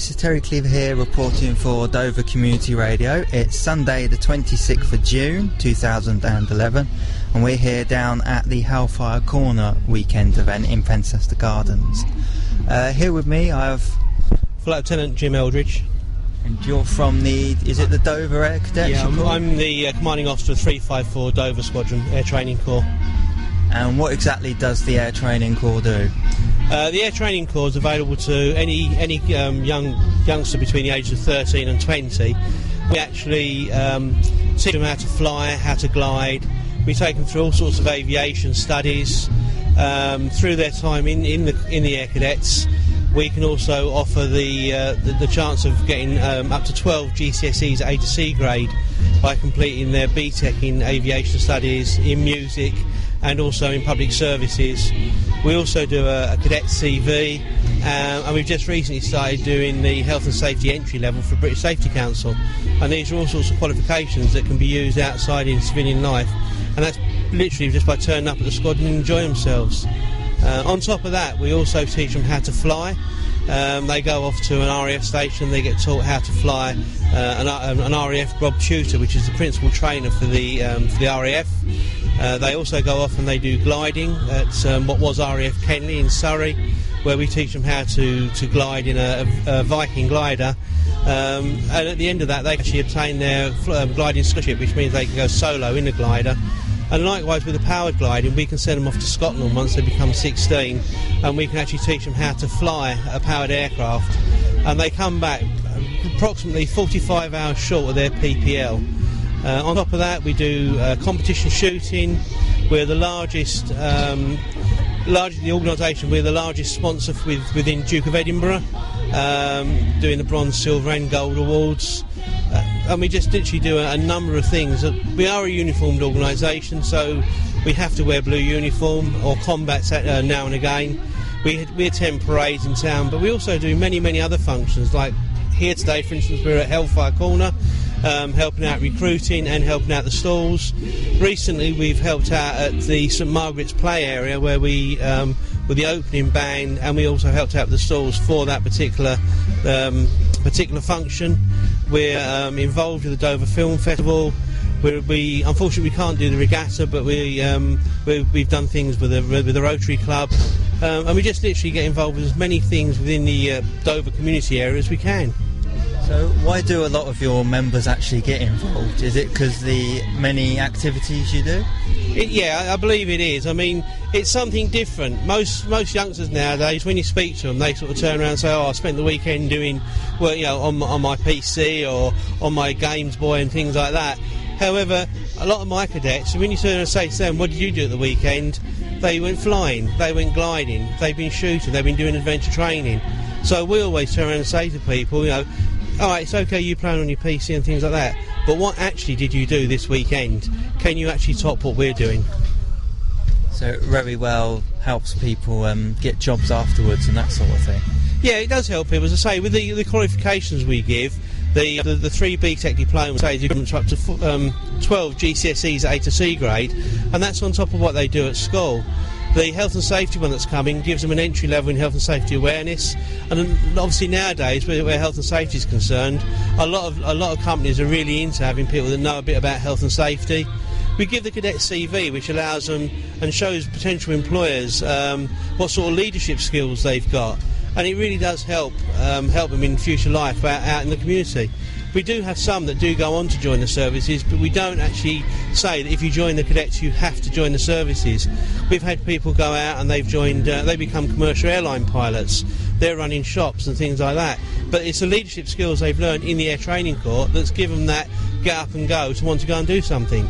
this is Terry Cleaver here reporting for Dover Community Radio. It's Sunday the 26th of June 2011 and we're here down at the Hellfire Corner Weekend event in Pencester Gardens. Here with me I have Flight Lieutenant Jim Eldridge. And you're from is it the Dover Air Cadets? Yeah, I'm the Commanding Officer of 354 Dover Squadron Air Training Corps. And what exactly does the Air Training Corps do? The Air Training Corps is available to any youngster between the ages of 13 and 20. We actually teach them how to fly, how to glide. We take them through all sorts of aviation studies. Through their time in the Air Cadets, we can also offer the chance of getting up to 12 GCSEs at A to C grade by completing their BTEC in aviation studies, in music, and also in public services. We also do a cadet CV, and we've just recently started doing the health and safety entry level for British Safety Council, and these are all sorts of qualifications that can be used outside in civilian life, and that's literally just by turning up at the squadron and enjoying themselves. On top of that, we also teach them how to fly. They go off to an RAF station, they get taught how to fly an RAF Rob Tutor, which is the principal trainer for the RAF. They also go off and they do gliding at what was RAF Kenley in Surrey, where we teach them how to glide in a Viking glider. And at the end of that, they actually obtain their gliding scholarship, which means they can go solo in the glider. And likewise with the powered gliding, we can send them off to Scotland once they become 16, and we can actually teach them how to fly a powered aircraft. And they come back approximately 45 hours short of their PPL. On top of that, we do competition shooting. We're the largest, the organisation, we're the largest sponsor within Duke of Edinburgh, doing the bronze, silver and gold awards. And we just literally do a number of things. We are a uniformed organisation, so we have to wear blue uniform or combats now and again. We attend parades in town, but we also do many other functions. Like here today, for instance, we're at Hellfire Corner, helping out recruiting and helping out the stalls. Recently, we've helped out at the St Margaret's Play area, where we were the opening band, and we also helped out the stalls for that particular function. We're involved with the Dover Film Festival. Unfortunately we can't do the regatta, but we've done things with the Rotary Club, and we just literally get involved with as many things within the Dover community area as we can. So why do a lot of your members actually get involved? Is it because the many activities you do? Yeah, I believe it is. I mean, it's something different. Most youngsters nowadays, when you speak to them, they sort of turn around and say, "Oh, I spent the weekend doing, well, on my PC or on my Games Boy and things like that." However, a lot of my cadets, when you turn around and say to them, "What did you do at the weekend?" They went flying, they went gliding, they've been shooting, they've been doing adventure training. So we always turn around and say to people, alright, it's okay you playing on your PC and things like that, but what actually did you do this weekend? Can you actually top what we're doing? So it very well helps people get jobs afterwards and that sort of thing. Yeah, it does help people. As I say, with the qualifications we give, the 3 BTEC diplomas say equivalent to up to 12 GCSEs at A to C grade, and that's on top of what they do at school. The health and safety one that's coming gives them an entry level in health and safety awareness, and obviously nowadays, where health and safety is concerned, a lot of companies are really into having people that know a bit about health and safety. We give the cadet CV, which allows them and shows potential employers what sort of leadership skills they've got, and it really does help them in future life out in the community. We do have some that do go on to join the services, but we don't actually say that if you join the cadets you have to join the services. We've had people go out and they've joined, they become commercial airline pilots, they're running shops and things like that, but it's the leadership skills they've learned in the Air Training Corps that's given them that get up and go to want to go and do something.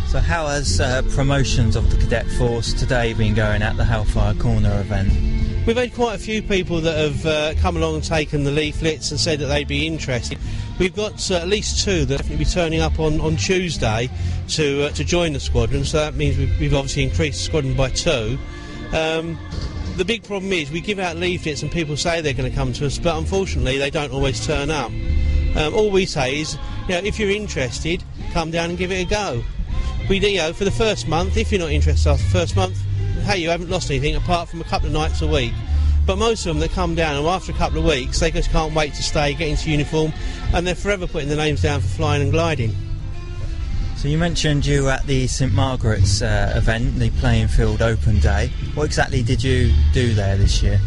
So how has promotions of the cadet force today been going at the Hellfire Corner event? We've had quite a few people that have come along and taken the leaflets and said that they'd be interested. We've got at least 2 that will definitely be turning up on Tuesday to join the squadron, so that means we've obviously increased the squadron by 2. The big problem is we give out leaflets and people say they're going to come to us, but unfortunately they don't always turn up. All we say is, if you're interested, come down and give it a go. We do, for the first month, if you're not interested after the first month, hey, you haven't lost anything apart from a couple of nights a week. But most of them that come down, and after a couple of weeks, they just can't wait to stay, get into uniform, and they're forever putting their names down for flying and gliding. So you mentioned you were at the St Margaret's event, the Playing Field Open Day. What exactly did you do there this year?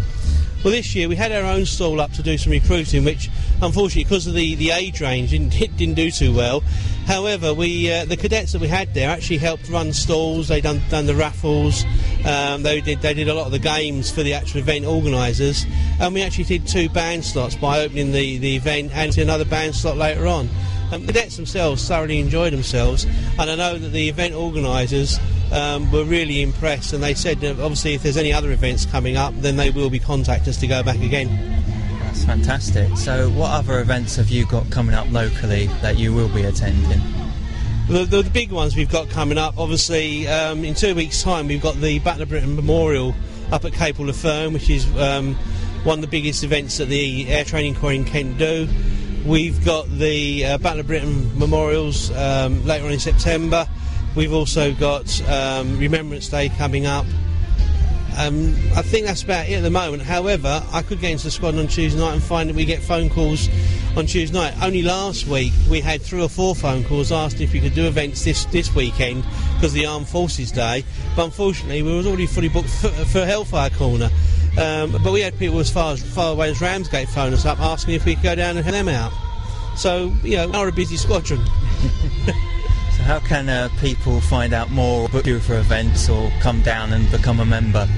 Well, this year we had our own stall up to do some recruiting, which unfortunately because of the age range didn't do too well. However, the cadets that we had there actually helped run stalls. They done the raffles. They did a lot of the games for the actual event organisers, and we actually did 2 band slots by opening the event and another band slot later on. The cadets themselves thoroughly enjoyed themselves, and I know that the event organisers were really impressed, and they said that obviously if there's any other events coming up, then they will be contacting us to go back again. That's fantastic. So what other events have you got coming up locally that you will be attending? The big ones we've got coming up, obviously in 2 weeks' time we've got the Battle of Britain Memorial up at Cape Fern, which is one of the biggest events that the Air Training Corps in Kent do. We've got the Battle of Britain Memorials later on in September. We've also got Remembrance Day coming up. I think that's about it at the moment. However, I could get into the squadron on Tuesday night and find that we get phone calls on Tuesday night. Only last week we had 3 or 4 phone calls asking if we could do events this weekend because of the Armed Forces Day. But unfortunately, we was already fully booked for Hellfire Corner. But we had people as far away as Ramsgate phone us up asking if we could go down and help them out. So, you know, we're a busy squadron. So how can people find out more, book you for events or come down and become a member?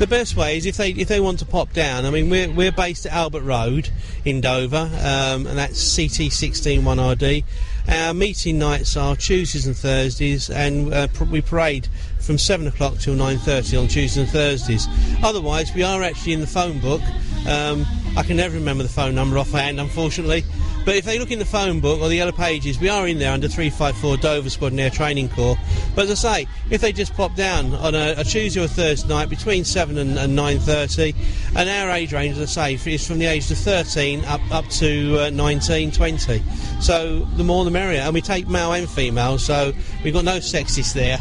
The best way is if they want to pop down. I mean, we're based at Albert Road in Dover, and that's CT 161RD. Our meeting nights are Tuesdays and Thursdays, and we parade from 7 o'clock till 9:30 on Tuesdays and Thursdays. Otherwise, we are actually in the phone book. I can never remember the phone number offhand, unfortunately. But if they look in the phone book or the yellow pages, we are in there under 354 Dover Squadron Air Training Corps. But as I say, if they just pop down on a Tuesday or Thursday night between 7 and 9:30, and our age range, as I say, is from the age of 13 up to 19, 20. So the more the merrier. And we take male and female, so we've got no sexists there.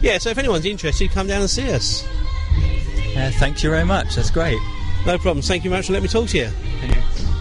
Yeah, so if anyone's interested, come down and see us. Thank you very much, that's great. No problem. Thank you very much for letting me talk to you. Thank you.